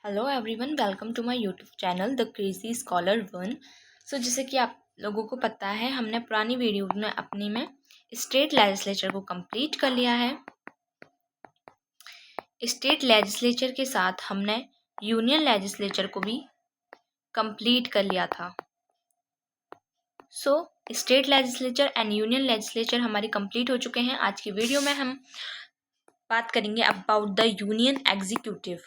Hello everyone, welcome to my YouTube channel the crazy scholar one. जैसे कि आप लोगों को पता है, हमने पुरानी वीडियो में अपनी में स्टेट लेजिस्लेचर को कंप्लीट कर लिया है। स्टेट लेजिस्लेचर के साथ हमने यूनियन लेजिस्लेचर को भी कंप्लीट कर लिया था। State legislature and union legislature हमारे कंप्लीट हो चुके हैं। आज की वीडियो में हम बात करेंगे about the union executive.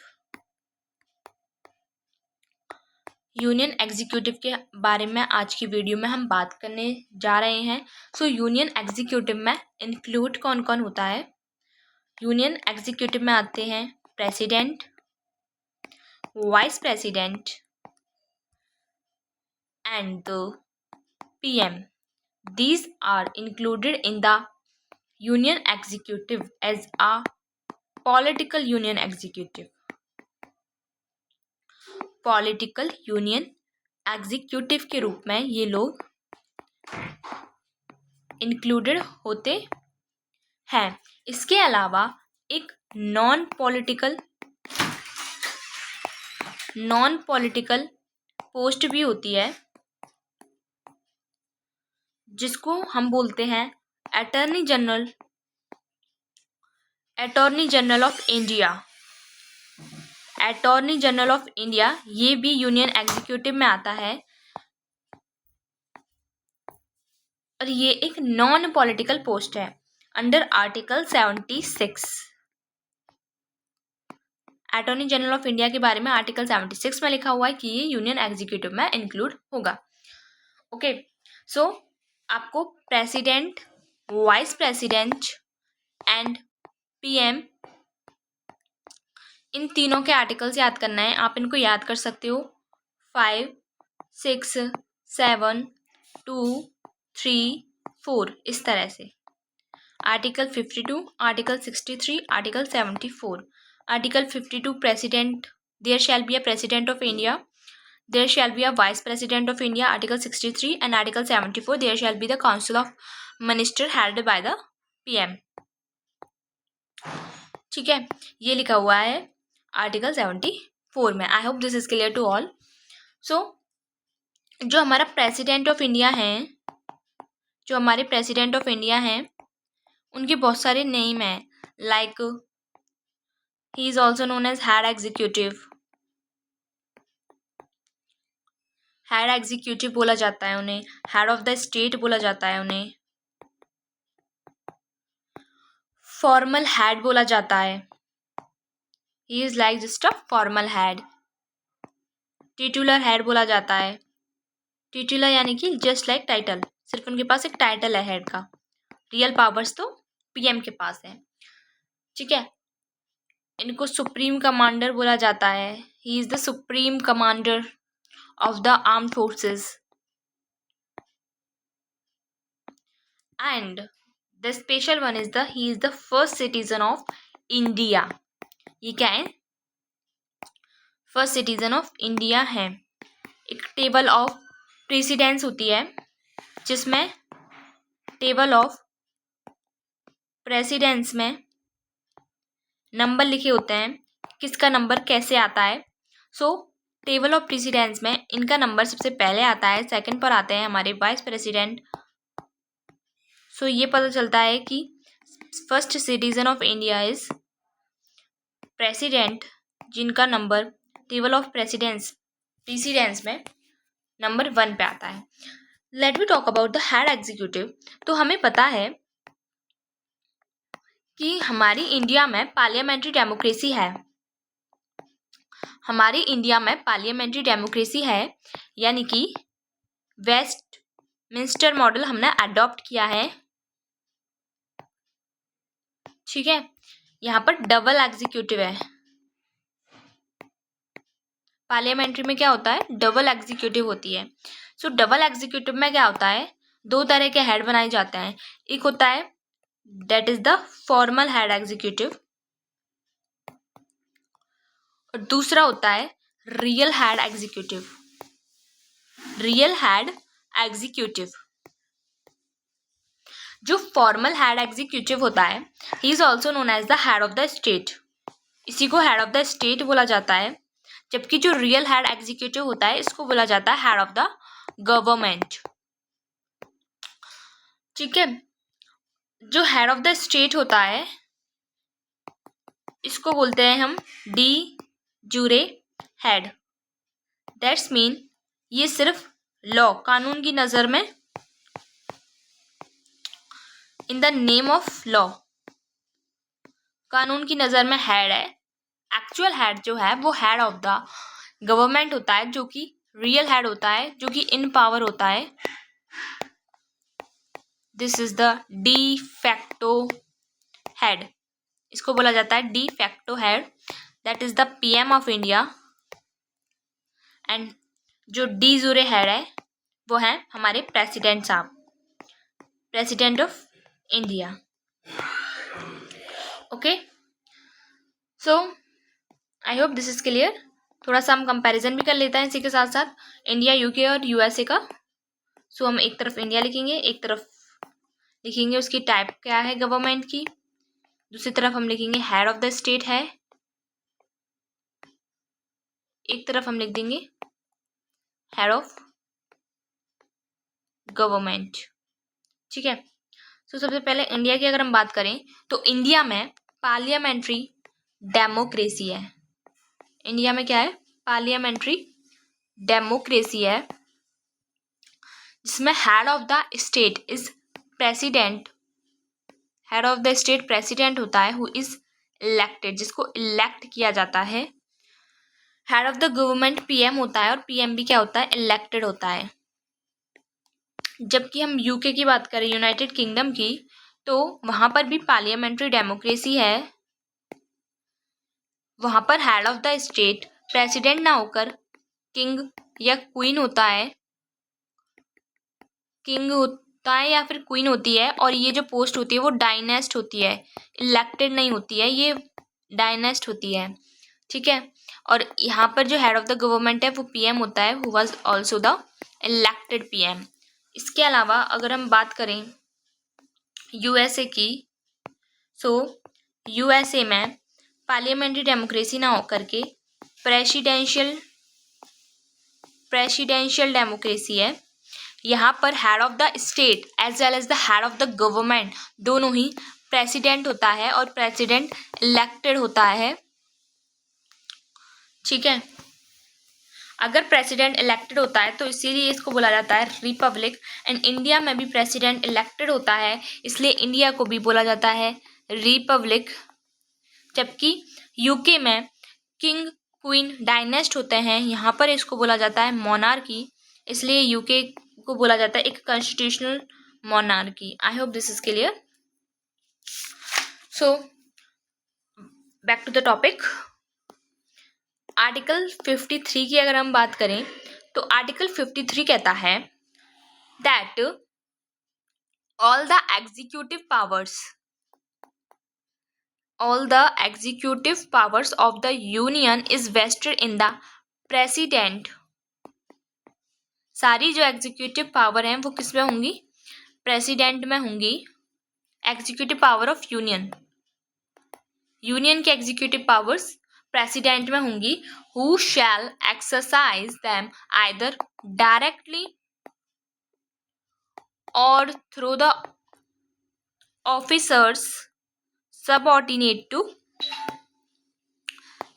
Union executive के बारे में आज की वीडियो में हम बात करने जा रहे हैं। यूनियन एग्जीक्यूटिव में इंक्लूड कौन कौन होता है? यूनियन एग्जीक्यूटिव में आते हैं president, vice president and the PM. These are included in the union executive as a political union executive. Political union executive के रूप में ये लोग इंक्लूडेड होते हैं। इसके अलावा एक नॉन पॉलिटिकल पोस्ट भी होती है, जिसको हम बोलते हैं attorney general of India. Attorney general of India ये भी यूनियन एग्जीक्यूटिव में आता है और ये एक नॉन पॉलिटिकल पोस्ट है under article 76। Attorney general of India के बारे में आर्टिकल 76 में लिखा हुआ है कि ये यूनियन एग्जीक्यूटिव में इंक्लूड होगा। ओके, आपको president, vice president and PM in तीनों के आर्टिकल्स याद करना है। आप इनको याद कर सकते हो 5, 6, 7, 2, 3, 4 इस तरह से। Article 52, article 63, article 74। Article 52 president, there shall be a president of India, there shall be a vice president of India. Article 63 and Article 74, there shall be the council of minister headed by the PM. ठीक है, ये लिखा हुआ है article 74 में। I hope this is clear to all. जो हमारा president of India हैं, जो हमारे प्रेसिडेंट ऑफ इंडिया हैं, उनके बहुत सारे नेम हैं। Like he is also known as head executive. Head executive बोला जाता है उन्हें, हेड ऑफ द स्टेट बोला जाता है उन्हें, फॉर्मल हेड बोला जाता है। He is like just a formal head. Titular head बोला जाता है। टिटुलर यानी कि जस्ट लाइक टाइटल, सिर्फ उनके पास एक टाइटल है हेड का, रियल पावर्स तो पीएम के पास है। ठीक है, इनको सुप्रीम कमांडर बोला जाता है। He is the supreme commander of the armed forces, and the special one is he is the first citizen of India. ये क्या है? फर्स्ट सिटीजन ऑफ इंडिया है। एक टेबल ऑफ प्रेसिडेंस होती है, जिसमें टेबल ऑफ प्रेसिडेंस में number लिखे होते हैं, किसका नंबर कैसे आता है। टेबल ऑफ प्रेसिडेंस में इनका नंबर सबसे पहले आता है, सेकंड पर आते हैं हमारे वाइस प्रेसिडेंट। ये पता चलता है कि first citizen of India is president, जिनका नंबर टेबल ऑफ प्रेसिडेंस में नंबर 1 पे आता है। Let me talk about the head executive. तो हमें पता है कि हमारी इंडिया में पार्लियामेंट्री डेमोक्रेसी है। हमारी इंडिया में पार्लियामेंट्री डेमोक्रेसी है, यानी कि वेस्टमिंस्टर मॉडल हमने अडॉप्ट किया है। ठीक है, यहाँ पर डबल एग्जीक्यूटिव है। पार्लियामेंट्री में क्या होता है? डबल एग्जीक्यूटिव होती है। डबल एग्जीक्यूटिव में क्या होता है? 2 तरह के हेड बनाए जाते हैं। एक होता है that is the formal head executive, और दूसरा होता है real head executive. Real head executive, जो फॉर्मल हेड एग्जीक्यूटिव होता है, he is also known as the head of the state. इसी को हेड ऑफ द स्टेट बोला जाता है, जबकि जो रियल हेड एग्जीक्यूटिव होता है इसको बोला जाता है हेड ऑफ द गवर्नमेंट। ठीक है, जो हेड ऑफ द स्टेट होता है इसको बोलते हैं हम D jure head. That's mean ये सिर्फ लॉ कानून की नज़र में, in the name of law, कानून की नज़र में हेड है। एक्चुअल हेड जो है वो हेड ऑफ द गवर्नमेंट होता है, जो कि रियल हेड होता है, जो कि इन पावर होता है। This is the de facto head, इसको बोला जाता है de facto head, that is the PM of India. And जो डी जूरे हेड है वो है हमारे प्रेसिडेंट साहब, president of India. Okay, so I hope this is clear. थोड़ा सा हम कंपैरिजन भी कर लेते हैं इसी के साथ साथ इंडिया, यूके और यूएसए का। सो हम एक तरफ इंडिया लिखेंगे, एक तरफ लिखेंगे उसकी टाइप क्या है गवर्नमेंट की, दूसरी तरफ हम लिखेंगे हेड ऑफ द स्टेट है, एक तरफ हम लिख देंगे हेड ऑफ गवर्नमेंट। ठीक है, तो सबसे पहले इंडिया की अगर हम बात करें तो इंडिया में पार्लियामेंट्री डेमोक्रेसी है। इंडिया में क्या है? पार्लियामेंट्री डेमोक्रेसी है, जिसमें head of the state is president. Head of the state president होता है, हु इज इलेक्टेड, जिसको इलेक्ट किया जाता है। Head of the government PM होता है, और पीएम भी क्या होता है? इलेक्टेड होता है। जबकि हम यूके की बात करें, यूनाइटेड किंगडम की, तो वहाँ पर भी पार्लियामेंट्री डेमोक्रेसी है। वहाँ पर head of the state president ना होकर किंग या क्वीन होता है, किंग होता है या फिर क्वीन होती है, और ये जो पोस्ट होती है वो डायनेस्ट होती है, इलेक्टेड नहीं होती है, ये डायनेस्ट होती है। ठीक है, और यहाँ पर जो हेड ऑफ द गवर्नमेंट है वो पीएम होता है, who was also the elected PM. इसके अलावा अगर हम बात करें यूएसए की, सो यूएसए में पार्लियामेंट्री डेमोक्रेसी ना होकर के प्रेसिडेंशियल डेमोक्रेसी है। यहाँ पर head of the state as well as the head of the government दोनों ही प्रेसिडेंट होता है, और प्रेसिडेंट इलेक्टेड होता है। ठीक है, अगर प्रेसिडेंट इलेक्टेड होता है तो इसीलिए इसको बोला जाता है रिपब्लिक। एंड इंडिया में भी प्रेसिडेंट इलेक्टेड होता है, इसलिए इंडिया को भी बोला जाता है रिपब्लिक। जबकि यूके में किंग क्वीन डायनेस्ट होते हैं, यहाँ पर इसको बोला जाता है मोनार्की, इसलिए यूके को बोला जाता है एक constitutional monarchy. I hope this is clear. So back to the topic. Article 53 की अगर हम बात करें तो आर्टिकल 53 कहता है that all the executive powers of the union is vested in the president. सारी जो एग्जीक्यूटिव पावर हैं वो किस में होंगी? प्रेसिडेंट में होंगी। एग्जीक्यूटिव पावर ऑफ यूनियन की एग्जीक्यूटिव पावर्स प्रेसिडेंट में होंगी, who shall exercise them either directly और through the officers subordinate to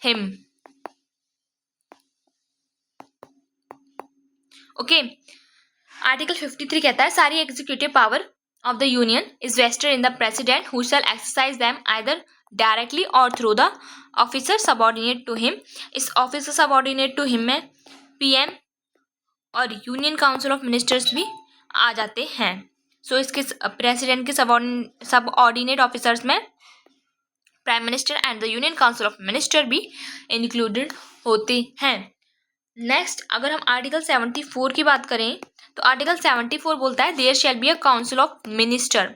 him. Okay, article 53 कहता है सारी executive power of the union is vested in the president, who shall exercise them either directly और through the officer subordinate to him. इस officer subordinate to him में PM और union council of ministers भी आ जाते हैं। सो इसके president के subordinate officers में prime minister and the union council of minister भी इंक्लूडेड होते हैं। नेक्स्ट अगर हम आर्टिकल 74 की बात करें तो आर्टिकल 74 बोलता है there shall be a council of minister,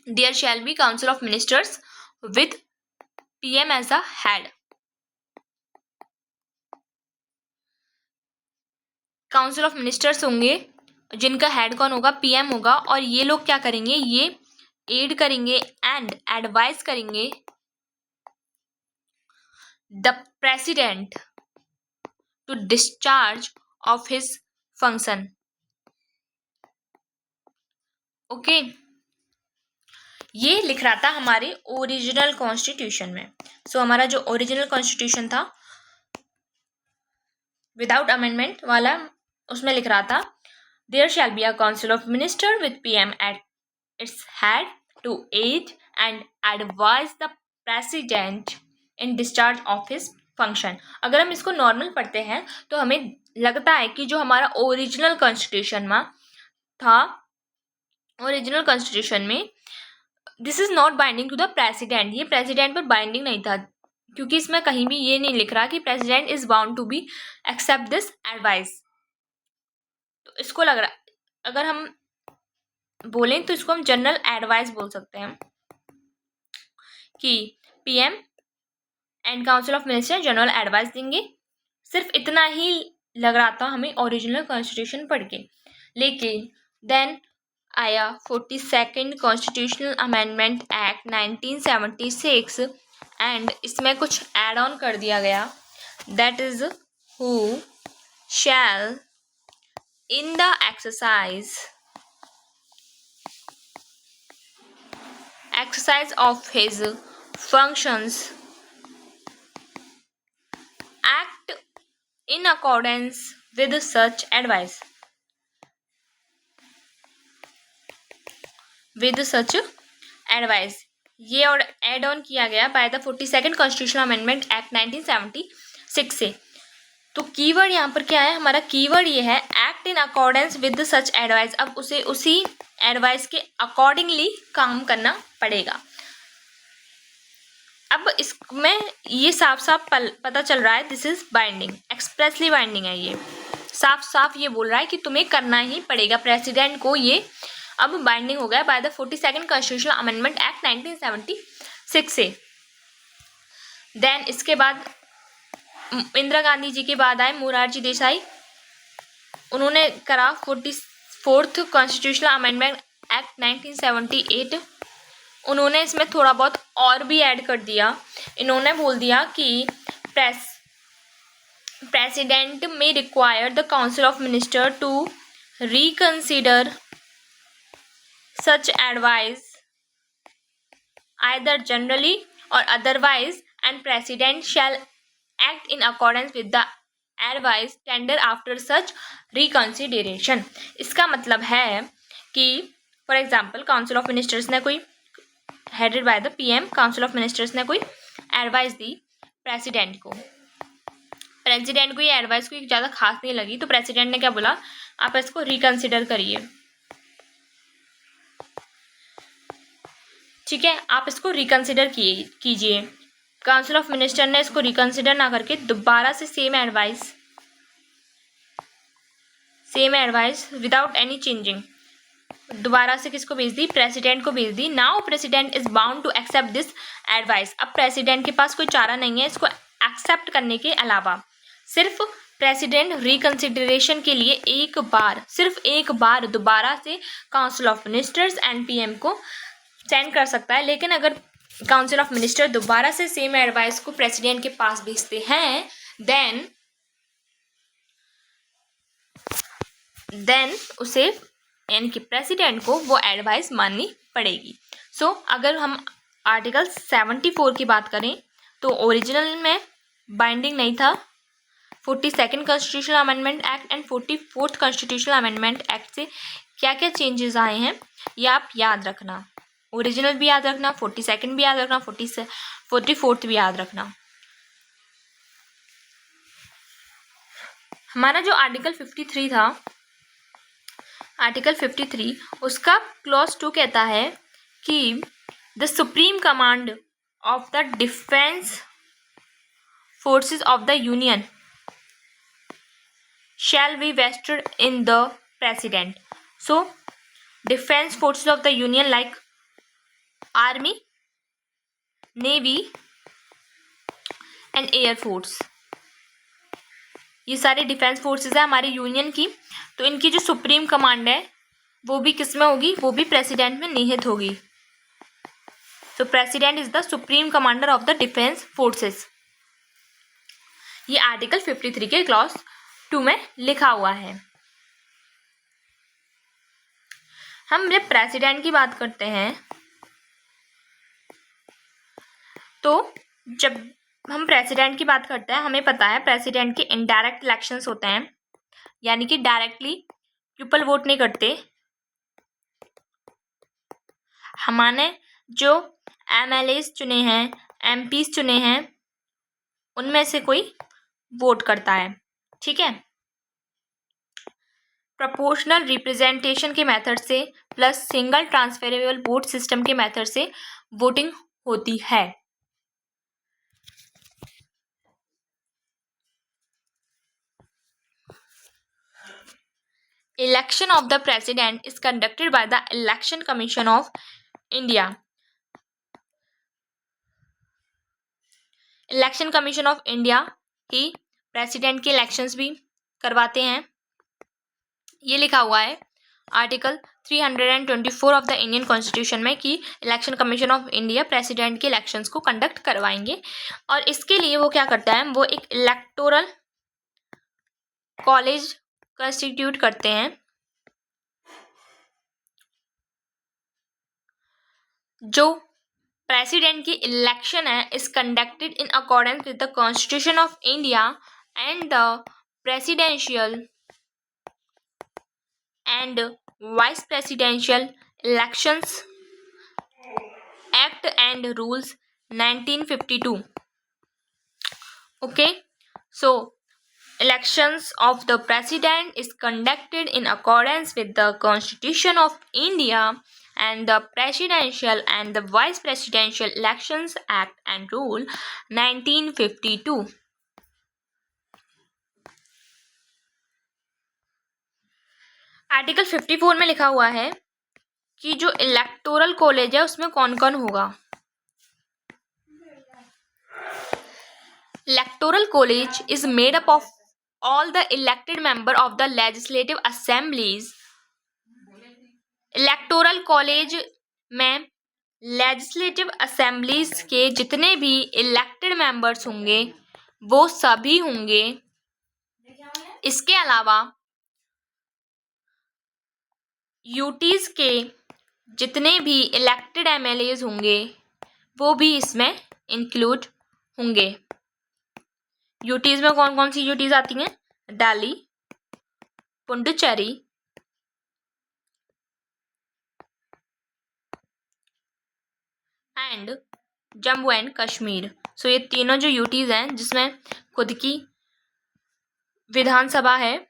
there shall be council of ministers with PM as the head. Council of ministers होंगे जिनका हेड कौन होगा? पीएम होगा, और ये लोग क्या करेंगे? ये एड करेंगे एंड एडवाइस करेंगे the president to discharge of his function. Okay, ये लिख रहा था हमारे ओरिजिनल कॉन्स्टिट्यूशन में। सो हमारा जो ओरिजिनल कॉन्स्टिट्यूशन था विदाउट अमेंडमेंट वाला, उसमें लिख रहा था there shall be a council of minister with PM at its head to aid and advise the president in discharge of his function. अगर हम इसको नॉर्मल पढ़ते हैं तो हमें लगता है कि जो हमारा ओरिजिनल कॉन्स्टिट्यूशन में था, ओरिजिनल कॉन्स्टिट्यूशन में this is not binding to the president, ये प्रेसिडेंट पर बाइंडिंग नहीं था, क्योंकि इसमें कहीं भी ये नहीं लिख रहा कि president is bound to be accept this advice. तो इसको लग रहा, अगर हम बोलें तो इसको हम जनरल एडवाइस बोल सकते हैं कि PM and council of minister general advice देंगे। सिर्फ इतना ही लग रहा था हमें ओरिजिनल कॉन्स्टिट्यूशन पढ़ के। लेकिन देन आया 42nd constitutional amendment act 1976 and इसमें कुछ एड ऑन कर दिया गया, that is who shell in the exercise of his functions act in accordance with such advice, ये और एड ऑन किया गया by the 42nd constitutional amendment act 1976 से। तो कीवर्ड यहाँ पर क्या है, हमारा कीवर्ड ये है act in accordance with such advice. अब उसे उसी एडवाइस के अकॉर्डिंगली काम करना पड़ेगा। अब इसमें ये साफ साफ पता चल रहा है this is binding, expressly binding है। ये साफ साफ ये बोल रहा है कि तुम्हें करना ही पड़ेगा, प्रेसिडेंट को ये अब बाइंडिंग हो गया by the 42nd constitutional amendment act 1976 से। देन इसके बाद इंदिरा गांधी जी के बाद आए मोरारजी देसाई, उन्होंने करा 44th कॉन्स्टिट्यूशनल अमेंडमेंट एक्ट 1978। उन्होंने इसमें थोड़ा बहुत और भी ऐड कर दिया। इन्होंने बोल दिया कि प्रेसिडेंट में require the council of minister to reconsider such advice either generally or otherwise and president shall act in accordance with the advice tender after such reconsideration। इसका मतलब है कि for example council of ministers ने कोई headed by the PM, council of ministers ने कोई advice दी president को, president को ये एडवाइस कोई ज़्यादा खास नहीं लगी, तो प्रेसिडेंट ने क्या बोला, आप इसको रिकंसिडर करिए, ठीक है, आप इसको रिकंसिडर कीजिए। काउंसिल ऑफ मिनिस्टर ने इसको रिकंसिडर ना करके दोबारा से same advice without any changing दोबारा से किसको भेज दी, प्रेसिडेंट को भेज दी। Now president is bound to accept this advice. अब प्रेसिडेंट के पास कोई चारा नहीं है इसको एक्सेप्ट करने के अलावा। सिर्फ प्रेसिडेंट रिकंसिडरेशन के लिए सिर्फ एक बार दोबारा से council of ministers and PM को सेंड कर सकता है। लेकिन अगर काउंसिल ऑफ मिनिस्टर दोबारा से सेम एडवाइस को प्रेसिडेंट के पास भेजते हैं देन उसे यानी कि प्रेसिडेंट को वो एडवाइस माननी पड़ेगी। सो अगर हम आर्टिकल 74 की बात करें तो ओरिजिनल में बाइंडिंग नहीं था। 42nd constitutional amendment act and 44th constitutional amendment act से क्या क्या चेंजेस आए हैं ये आप याद रखना। ओरिजिनल भी याद रखना, 42nd भी याद रखना, 44th भी याद रखना। हमारा जो आर्टिकल 53 था, आर्टिकल 53 उसका क्लॉज 2 कहता है कि the supreme command of the defence forces of the union shall be vested in the president. So defence forces of the union like army, navy and air force, ये सारे defence forces है हमारी union की। तो इनकी जो supreme command है वो भी किस में होगी, वो भी प्रेसिडेंट में निहित होगी। सो president is the supreme commander of the defence forces. ये आर्टिकल 53 के क्लॉज 2 में लिखा हुआ है। हम जब प्रेसिडेंट की बात करते हैं तो जब हम प्रेसिडेंट की बात करते हैं हमें पता है प्रेसिडेंट के इनडायरेक्ट इलेक्शंस होते हैं, यानी कि डायरेक्टली पीपल वोट नहीं करते। हमने जो एमएलएस चुने हैं, एमपीस चुने हैं, उनमें से कोई वोट करता है, ठीक है। प्रोपोर्शनल रिप्रेजेंटेशन के मेथड से plus single transferable vote system के मेथड से वोटिंग होती है। Election of the President is conducted by the Election Commission of India. Election commission of India he president के इलेक्शंस भी करवाते हैं। ये लिखा हुआ है article 324 of the Indian constitution में कि election commission of India president के इलेक्शंस को कंडक्ट करवाएंगे। और इसके लिए वो क्या करता है, वो एक इलेक्टोरल कॉलेज कंस्टिट्यूट करते हैं जो प्रेसिडेंट की इलेक्शन है is conducted in accordance with the constitution of India and the presidential and vice presidential elections act and rules 1952. Okay, so elections of the president is conducted in accordance with the Constitution of India and the Presidential and the Vice Presidential Elections Act and Rule 1952. Article 54 में लिखा हुआ है कि जो electoral college है उसमें कौन कौन होगा। Electoral college is made up of all the elected member of the legislative assemblies. Electoral college में लेजिस्लेटिव असेंबलीज के जितने भी इलेक्टेड मेंबर्स होंगे वो सभी होंगे। इसके अलावा यूटीज के जितने भी इलेक्टेड एमएलएज होंगे वो भी इसमें इंक्लूड होंगे। यूटीज में कौन कौन सी यूटीज आती हैं, दिल्ली, पुडुचेरी, एंड जम्मू एंड कश्मीर। सो ये तीनों जो यूटीज हैं जिसमें खुद की विधानसभा है,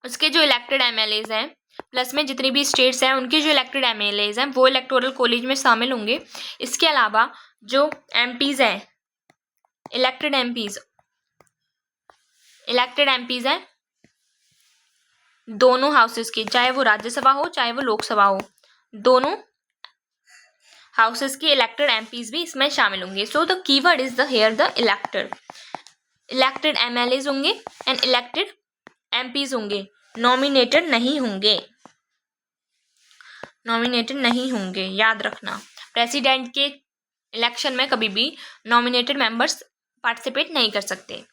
उसके जो इलेक्टेड एमएलएज हैं प्लस में जितनी भी स्टेट्स हैं उनके जो इलेक्टेड एमएलएज हैं वो इलेक्टोरल कॉलेज में शामिल होंगे। इसके अलावा जो एमपीज हैं, इलेक्टेड एमपीज हैं दोनों हाउसेस के, चाहे वो राज्यसभा हो चाहे वो लोकसभा हो, दोनों हाउसेस के इलेक्टेड एमपीज भी इसमें शामिल होंगे। So the keyword is the here the elected MLAs होंगे एंड इलेक्टेड एमपीज होंगे, नॉमिनेटेड नहीं होंगे, याद रखना। प्रेसिडेंट के इलेक्शन में कभी भी नॉमिनेटेड मेंबर्स पार्टिसिपेट नहीं कर सकते,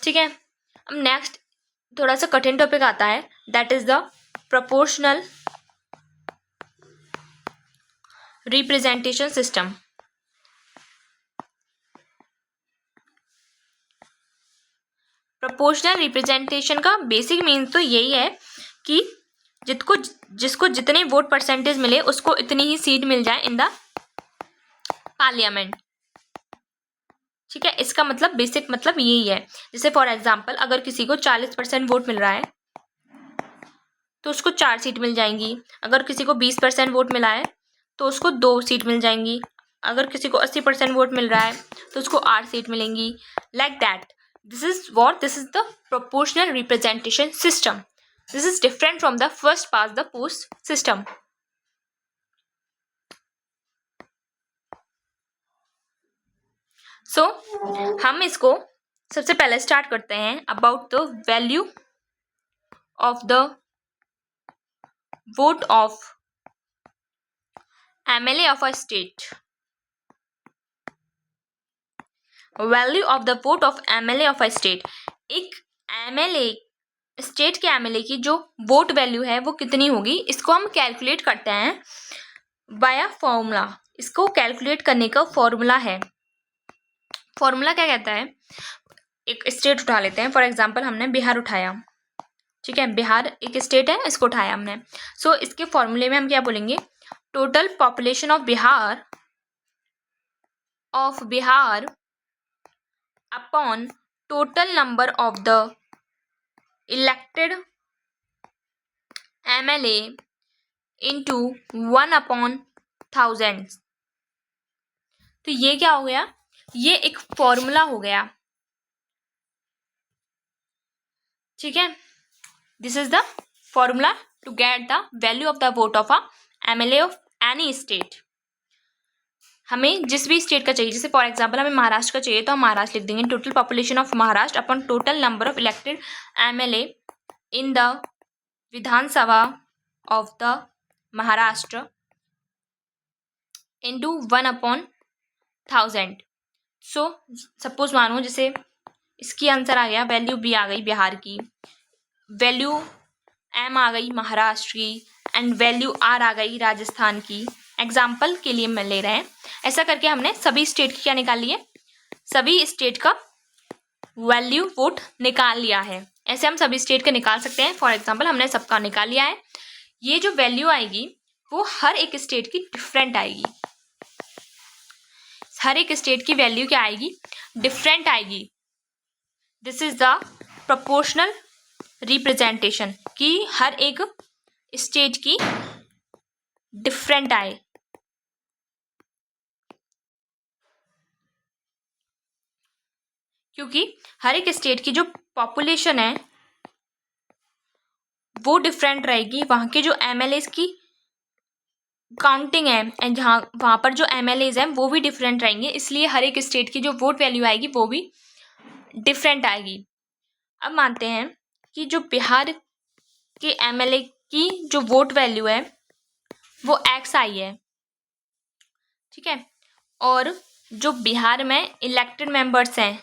ठीक है। अब नेक्स्ट थोड़ा सा कठिन टॉपिक आता है, that is the proportional representation system. Proportional representation का बेसिक मीन्स तो यही है कि जिसको जितने वोट परसेंटेज मिले उसको इतनी ही सीट मिल जाए इन द पार्लियामेंट, ठीक है। इसका मतलब बेसिक मतलब यही है। जैसे फॉर एग्जांपल अगर किसी को 40% वोट मिल रहा है तो उसको 4 सीट मिल जाएंगी, अगर किसी को 20% वोट मिला है तो उसको 2 सीट मिल जाएंगी, अगर किसी को 80% वोट मिल रहा है तो उसको 8 सीट मिलेंगी, like that. This is the proportional representation system. This is different from the first past the post system. So हम इसको सबसे पहले स्टार्ट करते हैं about the value of the vote of MLA of a state. Value of the vote of MLA of a state. एक MLA, state के MLA की जो वोट वैल्यू है वो कितनी होगी, इसको हम कैलकुलेट करते हैं बाया फॉर्मूला। इसको कैलकुलेट करने का फॉर्मूला है, फॉर्मूला क्या कहता है, एक स्टेट उठा लेते हैं। फॉर एग्जांपल हमने बिहार उठाया, ठीक है, बिहार एक स्टेट है, इसको उठाया हमने। सो इसके फॉर्मूले में हम क्या बोलेंगे, total population of Bihar upon total number of the elected MLA into 1/1000। तो ये क्या हो गया, ये एक फॉर्मूला हो गया, ठीक है। This is the formula to get the value of the vote of a MLA of any state. हमें जिस भी स्टेट का चाहिए, जैसे फॉर एग्जांपल हमें महाराष्ट्र का चाहिए तो हम महाराष्ट्र लिख देंगे, total population of Maharashtra upon total number of elected MLA in the Vidhan Sabha of the Maharashtra into 1/1000। So suppose मानो जैसे इसकी आंसर आ गया, वैल्यू बी आ गई बिहार की, वैल्यू एम आ गई महाराष्ट्र की, एंड वैल्यू आर आ गई राजस्थान की। एग्जाम्पल के लिए मैं ले रहे हैं, ऐसा करके हमने सभी स्टेट की क्या निकाल ली है, सभी स्टेट का वैल्यू वोट निकाल लिया है। ऐसे हम सभी स्टेट का निकाल सकते हैं। फॉर एग्जाम्पल हमने सबका निकाल लिया है। ये जो वैल्यू आएगी वो हर एक स्टेट की डिफरेंट आएगी, हर एक स्टेट की वैल्यू क्या आएगी, डिफरेंट आएगी। This is the proportional representation, कि हर एक स्टेट की डिफरेंट आए। क्योंकि हर एक स्टेट की जो पॉपुलेशन है वो डिफरेंट रहेगी, वहाँ के जो एमएलए की काउंटिंग है एंड जहाँ वहाँ पर जो एमएलएज हैं वो भी डिफरेंट रहेंगे, इसलिए हर एक स्टेट की जो वोट वैल्यू आएगी वो भी डिफरेंट आएगी। अब मानते हैं कि जो बिहार के एमएलए की जो वोट वैल्यू है वो एक्स आई है, ठीक है, और जो बिहार में इलेक्टेड मेंबर्स हैं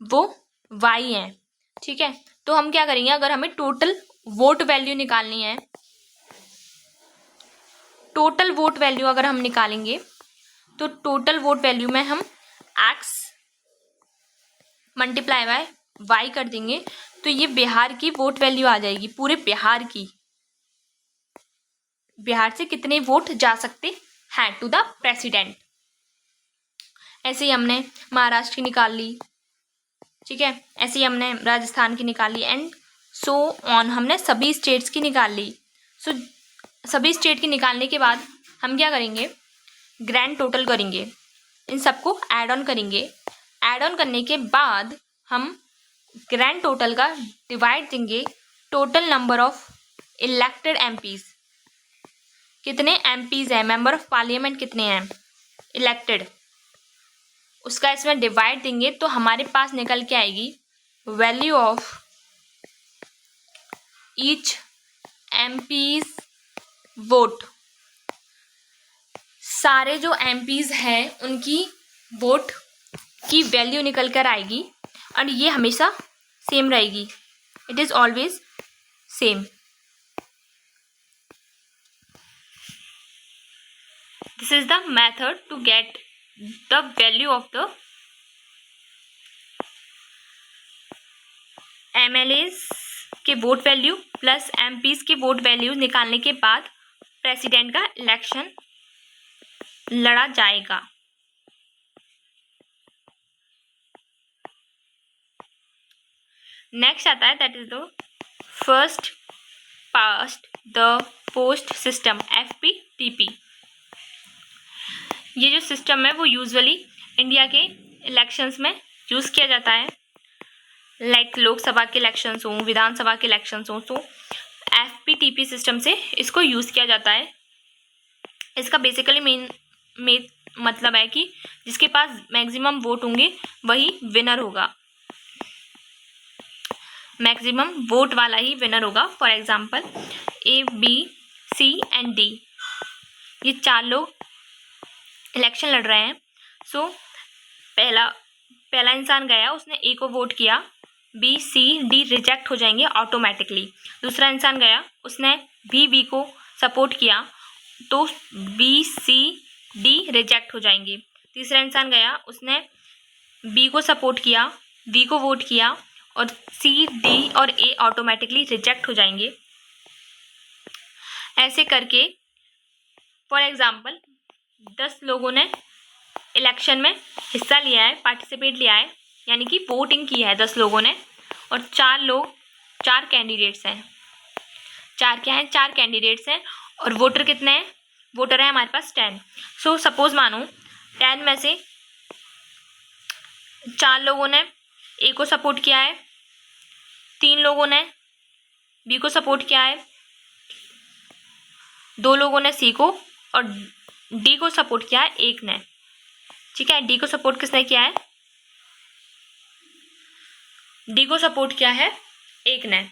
वो वाई हैं, ठीक है। तो हम क्या करेंगे, अगर हमें टोटल वोट वैल्यू निकालनी है, टोटल वोट वैल्यू अगर हम निकालेंगे तो टोटल वोट वैल्यू में हम एक्स मल्टीप्लाई बाय वाई कर देंगे, तो ये बिहार की वोट वैल्यू आ जाएगी, पूरे बिहार की, बिहार से कितने वोट जा सकते हैं टू द प्रेसिडेंट। ऐसे ही हमने महाराष्ट्र की निकाल ली, ठीक है, ऐसे ही हमने राजस्थान की निकाल ली, एंड सो ऑन, हमने सभी स्टेट्स की निकाल ली। सो सभी स्टेट की निकालने के बाद हम क्या करेंगे, ग्रैंड टोटल करेंगे, इन सबको ऐड ऑन करेंगे। ऐड ऑन करने के बाद हम ग्रैंड टोटल का डिवाइड देंगे total number of elected MPs, कितने एमपीज हैं, मेंबर ऑफ पार्लियामेंट कितने हैं इलेक्टेड, उसका इसमें डिवाइड देंगे तो हमारे पास निकल के आएगी value of each MPs vote. सारे जो एमपीज हैं उनकी वोट की वैल्यू निकल कर आएगी, और ये हमेशा सेम रहेगी, it is always same. This is the method to get the value of the MLAs के वोट वैल्यू प्लस एमपीज के वोट वैल्यू निकालने के बाद प्रेसिडेंट का इलेक्शन लड़ा जाएगा। नेक्स्ट आता है that is the first past the post system, FPTP। ये जो सिस्टम है वो यूजुअली इंडिया के इलेक्शंस में यूज़ किया जाता है, लाइक लोकसभा के इलेक्शंस हों, विधानसभा के इलेक्शंस हों, तो FPTP सिस्टम से इसको यूज़ किया जाता है। इसका बेसिकली मेन मतलब है कि जिसके पास मैक्सिमम वोट होंगे वही विनर होगा, मैक्सिमम वोट वाला ही विनर होगा। For example A, B, C and D, ये चार लोग इलेक्शन लड़ रहे हैं, सो पहला इंसान गया, उसने ए को वोट किया, बी सी डी रिजेक्ट हो जाएंगे ऑटोमेटिकली। दूसरा इंसान गया, उसने बी को सपोर्ट किया, तो बी सी डी रिजेक्ट हो जाएंगे। तीसरा इंसान गया, उसने बी को सपोर्ट किया, बी को वोट किया, और सी डी और ए ऑटोमेटिकली रिजेक्ट हो जाएंगे। ऐसे करके फॉर एग्जाम्पल 10 लोगों ने इलेक्शन में हिस्सा लिया है, पार्टिसिपेट लिया है, यानी कि वोटिंग की है 10 लोगों ने, और 4 कैंडिडेट्स हैं। 4 कैंडिडेट्स हैं, और वोटर कितने हैं? वोटर है हमारे पास 10। सो सपोज मानो 10 में से 4 लोगों ने ए को सपोर्ट किया है, 3 लोगों ने बी को सपोर्ट किया है, 2 लोगों ने सी को, और डी को सपोर्ट किया है एक ने। ठीक है, डी को सपोर्ट किसने किया है? डी को सपोर्ट किया है एक ने।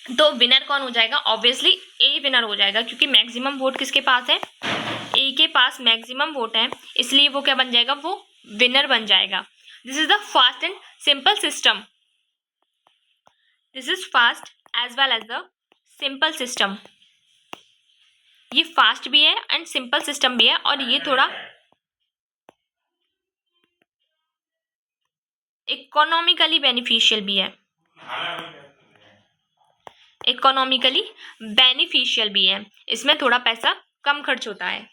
तो विनर कौन हो जाएगा? ऑब्वियसली ए विनर हो जाएगा, क्योंकि मैक्सिमम वोट किसके पास है? ए के पास मैक्सिमम वोट है, इसलिए वो क्या बन जाएगा? वो विनर बन जाएगा। This is the fast and simple system. This is fast as well as the simple system. ये फास्ट भी है एंड सिंपल सिस्टम भी है, और ये थोड़ा इकोनॉमिकली बेनिफिशियल भी है। इकोनॉमिकली बेनिफिशियल भी है, इसमें थोड़ा पैसा कम खर्च होता है।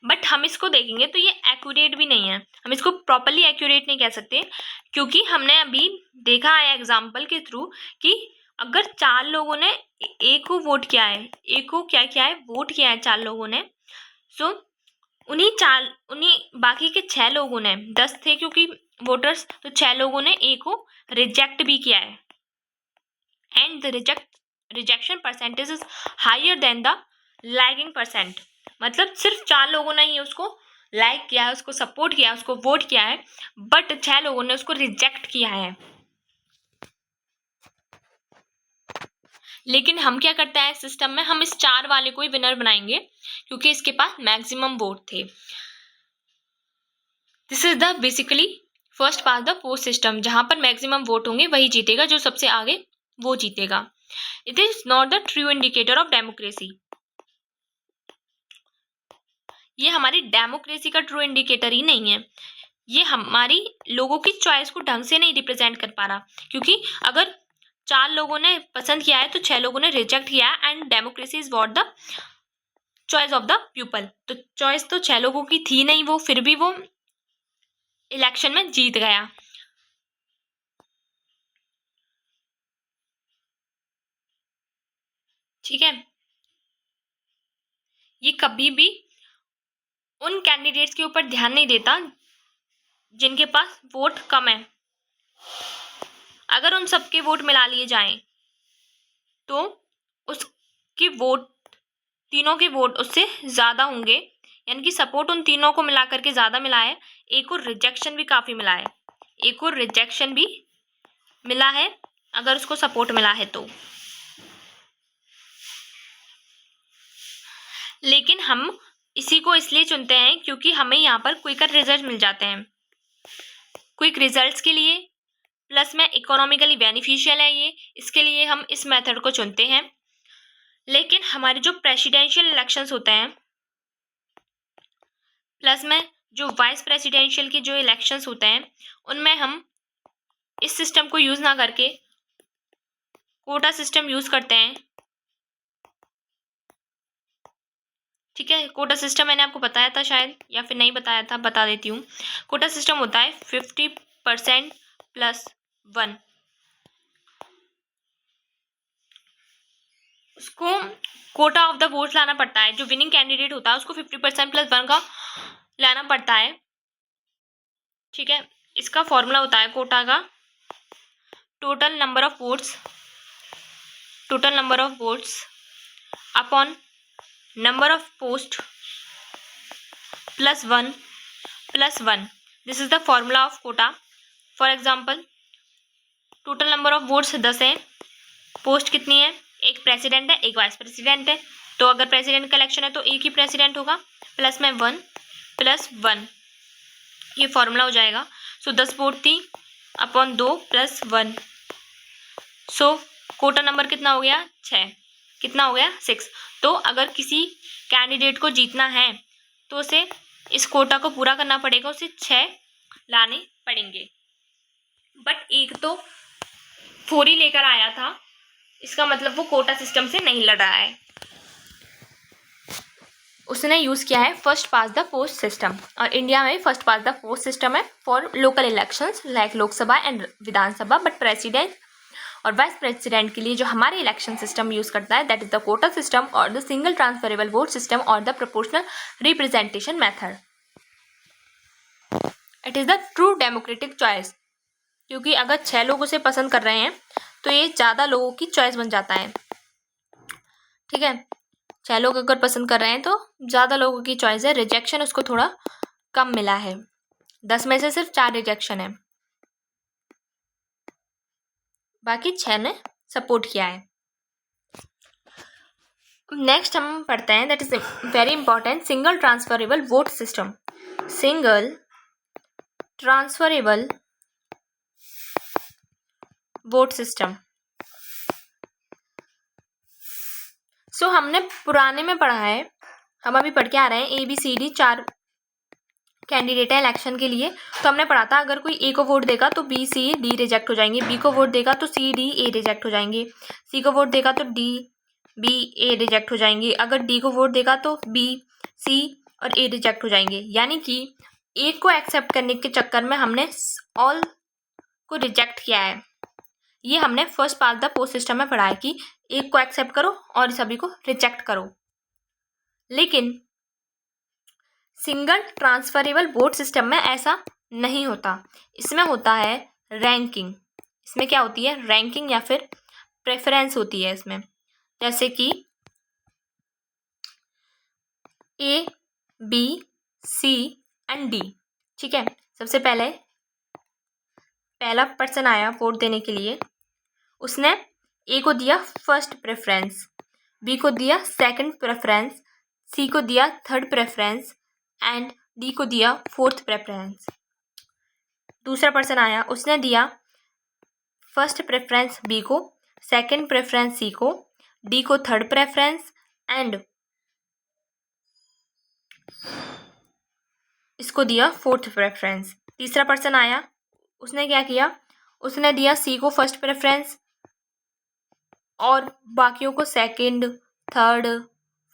बट हम इसको देखेंगे तो ये एक्यूरेट भी नहीं है, हम इसको प्रॉपरली एक्यूरेट नहीं कह सकते, क्योंकि हमने अभी देखा है एग्जाम्पल के थ्रू कि अगर 4 लोगों ने ए को वोट किया है, ए को क्या किया है? वोट किया है 4 लोगों ने। सो उन्हीं बाकी के 6 लोगों ने, 10 थे क्योंकि वोटर्स, तो 6 लोगों ने ए को रिजेक्ट भी किया है, and the rejection percentage is higher than the liking percent. मतलब सिर्फ 4 लोगों ने ही उसको लाइक किया है, उसको सपोर्ट किया है, उसको वोट किया है, बट 6 लोगों ने उसको रिजेक्ट किया है। लेकिन हम क्या करते हैं सिस्टम में? हम इस 4 वाले को ही विनर बनाएंगे, क्योंकि इसके पास मैक्सिमम वोट थे। This is the basically first past the post system. जहां पर मैक्सिमम वोट होंगे वही जीतेगा, जो सबसे आगे वो जीतेगा। It is not the true indicator of democracy. ये हमारी डेमोक्रेसी का ट्रू इंडिकेटर ही नहीं है, ये हमारी लोगों की चॉइस को ढंग से नहीं रिप्रेजेंट कर पा रहा, क्योंकि अगर 4 लोगों ने पसंद किया है तो 6 लोगों ने रिजेक्ट किया है, and democracy is what? The choice of the people. तो चॉइस तो 6 लोगों की थी नहीं, वो फिर भी वो इलेक्शन में जीत गया। ठीक है, ये कभी भी उन कैंडिडेट्स के ऊपर ध्यान नहीं देता जिनके पास वोट कम है। अगर उन सबके वोट मिला लिए जाएं तो उसके वोट, तीनों के वोट उससे ज़्यादा होंगे, यानी कि सपोर्ट उन तीनों को मिला करके ज़्यादा मिला है। एक को रिजेक्शन भी काफ़ी मिला है, एक को रिजेक्शन भी मिला है अगर उसको सपोर्ट मिला है तो। लेकिन हम इसी को इसलिए चुनते हैं क्योंकि हमें यहाँ पर क्विकर रिजल्ट मिल जाते हैं। क्विक रिजल्ट्स के लिए, प्लस में इकोनॉमिकली बेनिफिशियल है ये, इसके लिए हम इस मेथड को चुनते हैं। लेकिन हमारे जो प्रेसिडेंशियल इलेक्शंस होते हैं, प्लस में जो वाइस प्रेसिडेंशियल के जो इलेक्शंस होते हैं, उनमें हम इस सिस्टम को यूज़ ना करके कोटा सिस्टम यूज़ करते हैं। ठीक है, कोटा सिस्टम मैंने आपको बताया था शायद, या फिर नहीं बताया था, बता देती हूँ। कोटा सिस्टम होता है 50% + 1। उसको कोटा ऑफ द वोट्स लाना पड़ता है, जो विनिंग कैंडिडेट होता है उसको 50% + 1 का लाना पड़ता है। ठीक है, इसका फॉर्मूला होता है कोटा का total number of votes upon number of post +1 + 1। This is the formula of quota. For example, total number of votes 10 है, पोस्ट कितनी है? एक प्रेसिडेंट है, एक वाइस प्रेसिडेंट है, तो अगर प्रेसिडेंट का इलेक्शन है तो एक ही प्रेसिडेंट होगा, प्लस में 1 + 1, ये फॉर्मूला हो जाएगा। सो 10 वोट थी अपॉन 2 + 1, सो कोटा नंबर कितना हो गया 6, कितना हो गया 6। तो अगर किसी कैंडिडेट को जीतना है तो उसे इस कोटा को पूरा करना पड़ेगा, उसे 6 लाने पड़ेंगे। बट एक तो 4 ही लेकर आया था, इसका मतलब वो कोटा सिस्टम से नहीं लड़ रहा है, उसने यूज़ किया है first past the post system. और इंडिया में first past the post system है for local elections like Lok Sabha and Vidhan Sabha. But president और वाइस प्रेसिडेंट के लिए जो हमारे इलेक्शन सिस्टम यूज़ करता है that is the quota system और the single transferable vote system और the proportional representation method. It is the true democratic choice, क्योंकि अगर 6 लोग उसे पसंद कर रहे हैं तो ये ज़्यादा लोगों की चॉइस बन जाता है। ठीक है, 6 लोग अगर पसंद कर रहे हैं तो ज़्यादा लोगों की चॉइस है। रिजेक्शन उसको थोड़ा कम मिला है, 10 में से सिर्फ 4 रिजेक्शन है, बाकी 6 ने सपोर्ट किया है। नेक्स्ट हम पढ़ते हैं that is very important, single transferable vote system. Single transferable vote system. So हमने पुराने में पढ़ा है, हम अभी पढ़ के आ रहे हैं ABCD 4 कैंडिडेट है इलेक्शन के लिए। तो हमने पढ़ा था अगर कोई A को वोट देगा तो B C D रिजेक्ट हो जाएंगे, B को वोट देगा तो C D A रिजेक्ट हो जाएंगे, C को वोट देगा तो D B A रिजेक्ट हो जाएंगे, अगर D को वोट देगा तो B C और A रिजेक्ट हो जाएंगे। यानी कि एक को एक्सेप्ट करने के चक्कर में हमने ऑल को रिजेक्ट किया है। ये हमने first past the post system में पढ़ा है कि एक को एक्सेप्ट करो और सभी को रिजेक्ट करो। लेकिन सिंगल ट्रांसफरेबल वोट सिस्टम में ऐसा नहीं होता, इसमें होता है रैंकिंग। इसमें क्या होती है, रैंकिंग या फिर प्रेफरेंस होती है इसमें। जैसे कि A B C and D। ठीक है, सबसे पहले पहला पर्सन आया वोट देने के लिए, उसने A को दिया फर्स्ट प्रेफरेंस, B को दिया सेकंड प्रेफरेंस, C को दिया थर्ड प्रेफरेंस एंड D को दिया फोर्थ प्रेफरेंस। दूसरा पर्सन आया, उसने दिया फर्स्ट प्रेफरेंस B को, सेकंड प्रेफरेंस C को, D को थर्ड प्रेफरेंस एंड इसको दिया फोर्थ प्रेफरेंस। तीसरा पर्सन आया, उसने क्या किया, उसने दिया C को फर्स्ट प्रेफरेंस और बाकियों को सेकंड, थर्ड,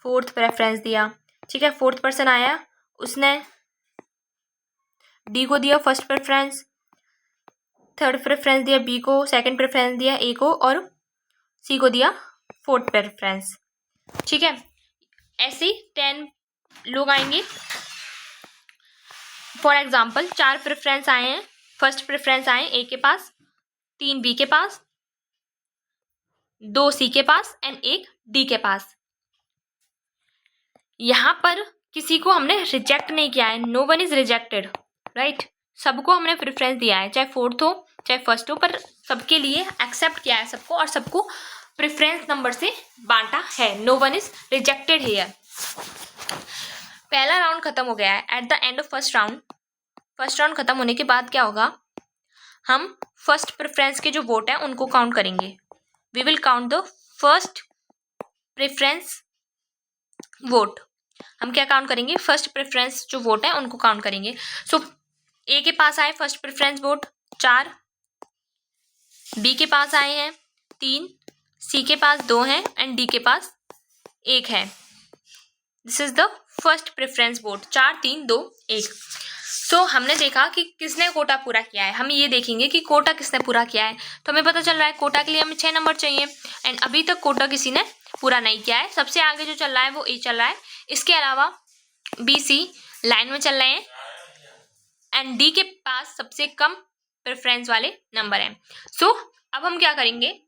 फोर्थ प्रेफरेंस दिया। ठीक है, फोर्थ पर्सन आया, उसने D को दिया फर्स्ट प्रेफरेंस, थर्ड प्रेफरेंस दिया B को, सेकंड प्रेफरेंस दिया A को और C को दिया फोर्थ प्रेफरेंस। ठीक है, ऐसे ही 10 लोग आएंगे। फॉर एग्जाम्पल 4 प्रेफरेंस आए हैं, फर्स्ट प्रेफरेंस आए A के पास, 3 B के पास, 2 C के पास एंड 1 D के पास। यहाँ पर किसी को हमने रिजेक्ट नहीं किया है, no one is rejected, right. सबको हमने प्रेफरेंस दिया है, चाहे फोर्थ हो चाहे फर्स्ट हो, पर सबके लिए एक्सेप्ट किया है सबको और सबको प्रेफरेंस नंबर से बांटा है। No one is rejected here. पहला राउंड खत्म हो गया है। At the end of first round खत्म होने के बाद क्या होगा, हम फर्स्ट प्रेफरेंस के जो वोट है उनको काउंट करेंगे। We will count the first preference vote. हम क्या काउंट करेंगे, फर्स्ट प्रेफरेंस जो वोट है उनको काउंट करेंगे। सो A के पास आए फर्स्ट प्रेफरेंस वोट 4, B के पास आए हैं 3, C के पास 2 हैं एंड D के पास 1 है। This is the first preference vote, 4 3 2 1। सो हमने देखा कि किसने कोटा पूरा किया है। हम ये देखेंगे कि कोटा किसने पूरा किया है, तो हमें पता चल रहा है कोटा के लिए हमें 6 नंबर चाहिए एंड अभी तक कोटा किसी ने पूरा नहीं किया है। सबसे आगे जो चल रहा है वो A चल रहा है, इसके अलावा B C लाइन में चल रहे हैं एंड D के पास सबसे कम प्रेफरेंस वाले नंबर हैं। सो अब हम क्या करेंगे,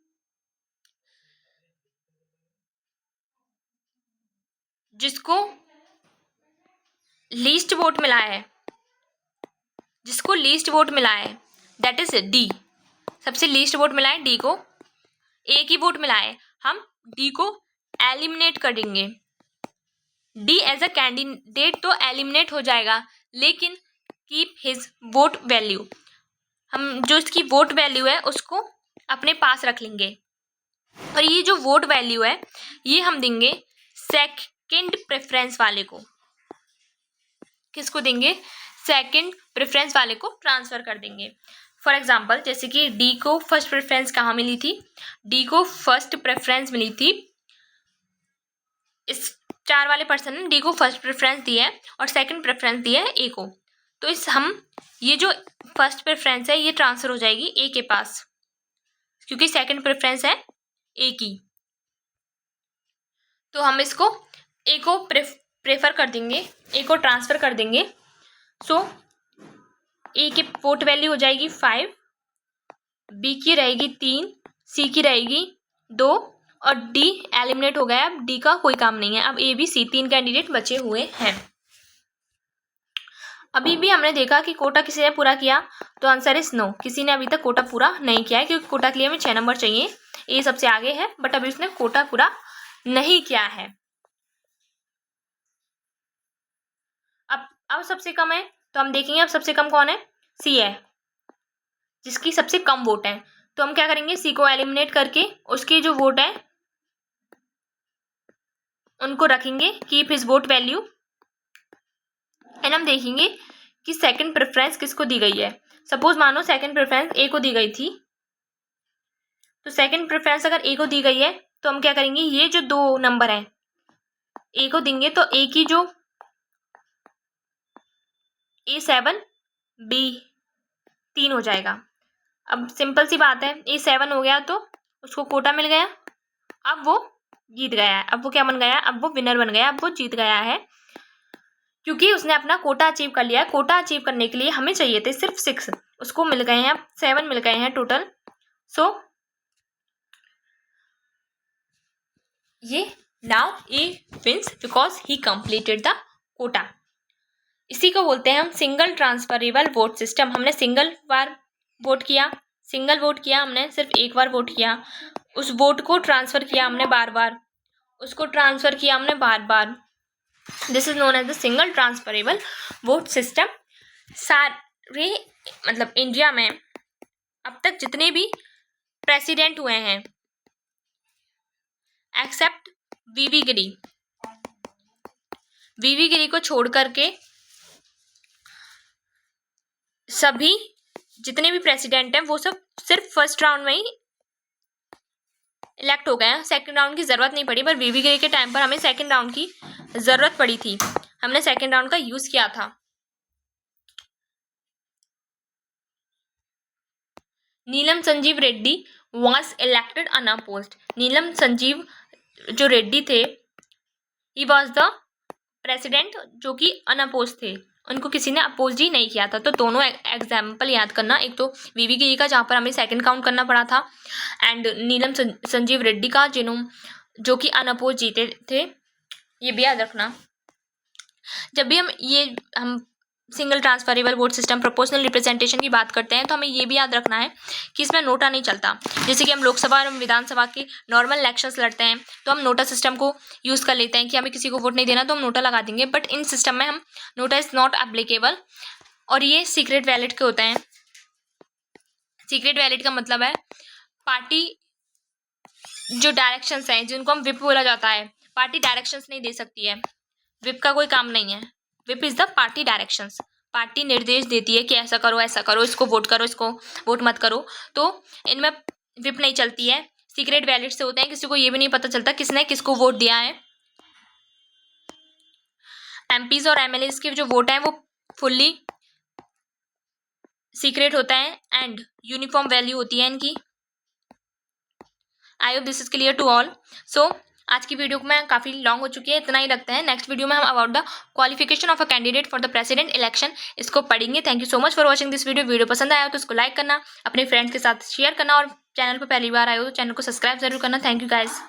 जिसको लीस्ट वोट मिला है, दैट इज D। सबसे लीस्ट वोट मिला है D को, एक ही वोट मिला है, हम D को एलिमिनेट कर देंगे। डी एज अ कैंडिडेट तो एलिमिनेट हो जाएगा, लेकिन कीप हिज वोट वैल्यू, हम जो इसकी वोट वैल्यू है उसको अपने पास रख लेंगे। और ये जो वोट वैल्यू है ये हम देंगे सेकंड प्रेफरेंस वाले को। किसको देंगे? सेकंड प्रेफरेंस वाले को ट्रांसफर कर देंगे। फॉर एग्जाम्पल जैसे कि डी को फर्स्ट प्रेफरेंस कहाँ मिली थी? डी को फर्स्ट प्रेफरेंस मिली थी, इस 4 वाले पर्सन ने डी को फर्स्ट प्रेफरेंस दी है और सेकंड प्रेफरेंस दी है ए को। तो इस हम ये जो फर्स्ट प्रेफरेंस है ये ट्रांसफर हो जाएगी ए के पास, क्योंकि सेकंड प्रेफरेंस है ए की। तो हम इसको ए को प्रेफर कर देंगे, ए को ट्रांसफर कर देंगे। सो ए की वोट वैल्यू हो जाएगी 5, बी की रहेगी 3, सी की रहेगी 2 और डी एलिमिनेट हो गया। अब डी का कोई काम नहीं है, अब ए बी सी 3 कैंडिडेट बचे हुए हैं। अभी भी हमने देखा कि कोटा किसी ने पूरा किया, तो आंसर इज नो, किसी ने अभी तक कोटा पूरा नहीं किया है, क्योंकि कोटा के लिए हमें 6 नंबर चाहिए। ए सबसे आगे है बट अभी उसने कोटा पूरा नहीं किया है। अब सबसे कम है तो हम देखेंगे अब सबसे कम कौन है? सी है, जिसकी सबसे कम वोट है। तो हम क्या करेंगे? सी को एलिमिनेट करके उसकी जो वोट है उनको रखेंगे, keep his vote value, and हम देखेंगे कि सेकंड प्रेफरेंस किसको दी गई है। सपोज मानो सेकंड प्रेफरेंस ए को दी गई थी, तो सेकंड प्रेफरेंस अगर ए को दी गई है तो हम क्या करेंगे? ये जो 2 नंबर है ए को देंगे, तो ए की जो A7 B3 हो जाएगा। अब सिंपल सी बात है, A7 हो गया तो उसको कोटा मिल गया, अब वो जीत गया है। अब वो क्या बन गया? अब वो विनर बन गया, अब वो जीत गया है, क्योंकि उसने अपना कोटा अचीव कर लिया है। कोटा अचीव करने के लिए हमें चाहिए थे सिर्फ 6, उसको मिल गए हैं, अब 7 मिल गए हैं टोटल। सो ये now A wins because he completed the quota. इसी को बोलते हैं हम सिंगल ट्रांसफरेबल वोट सिस्टम। हमने सिंगल बार वोट किया, सिंगल वोट किया, हमने सिर्फ एक बार वोट किया, उस वोट को ट्रांसफर किया हमने बार बार, उसको ट्रांसफर किया हमने बार बार। This is known as the single transferable vote system. सारे मतलब इंडिया में अब तक जितने भी प्रेसिडेंट हुए हैं एक्सेप्ट वीवी गिरी, वीवी गिरी को छोड़ करके सभी जितने भी प्रेसिडेंट हैं वो सब सिर्फ फर्स्ट राउंड में ही इलेक्ट हो गए हैं, सेकंड राउंड की जरूरत नहीं पड़ी। पर वीवी गिरी के टाइम पर हमें सेकंड राउंड की जरूरत पड़ी थी, हमने सेकंड राउंड का यूज किया था। Neelam Sanjiva Reddy was elected unopposed. Neelam Sanjiva जो रेड्डी थे, ही वॉज द प्रेसिडेंट जो कि अनअपोज थे, उनको किसी ने अपोज ही नहीं किया था। तो दोनों एग्जाम्पल याद करना, एक तो वीवी गिरी का जहाँ पर हमें सेकंड काउंट करना पड़ा था, एंड नीलम संजीव रेड्डी का जो कि अनअपोज जीते थे, ये भी याद रखना। जब भी हम single transferable vote system proportional representation की बात करते हैं तो हमें ये भी याद रखना है कि इसमें नोटा नहीं चलता। जैसे कि हम लोकसभा और विधानसभा के नॉर्मल इलेक्शंस लड़ते हैं तो हम नोटा सिस्टम को यूज़ कर लेते हैं कि हमें किसी को वोट नहीं देना तो हम नोटा लगा देंगे, बट इन सिस्टम में हम नोटा इज़ नॉट एप्लीकेबल, और ये सीक्रेट बैलेट के होते हैं। सीक्रेट बैलेट का मतलब है पार्टी जो डायरेक्शंस हैं, जिनको हम विप बोला जाता है, पार्टी डायरेक्शंस नहीं दे सकती है, विप का कोई काम नहीं है। Whip is the party directions, party निर्देश देती है कि ऐसा करो, ऐसा करो, इसको वोट करो, इसको वोट मत करो। तो इनमें विप नहीं चलती है, सीक्रेट बैलेट से होते हैं, किसी को ये भी नहीं पता चलता किसने किसको वोट दिया है। एमपीज और एमएलएस के जो वोट हैं वो फुल्ली सीक्रेट होता है एंड यूनिफॉर्म वैल्यू होती है इनकी। I hope this is clear to all. So आज की वीडियो में काफ़ी लॉन्ग हो चुकी है, इतना ही रखते हैं। नेक्स्ट वीडियो में हम about the qualification of a candidate for the president election इसको पढ़ेंगे। Thank you so much for watching this video. Video पसंद आया हो तो इसको लाइक करना, अपने फ्रेंड्स के साथ शेयर करना, और चैनल पर पहली बार आए हो तो चैनल को सब्सक्राइब जरूर करना। Thank you guys.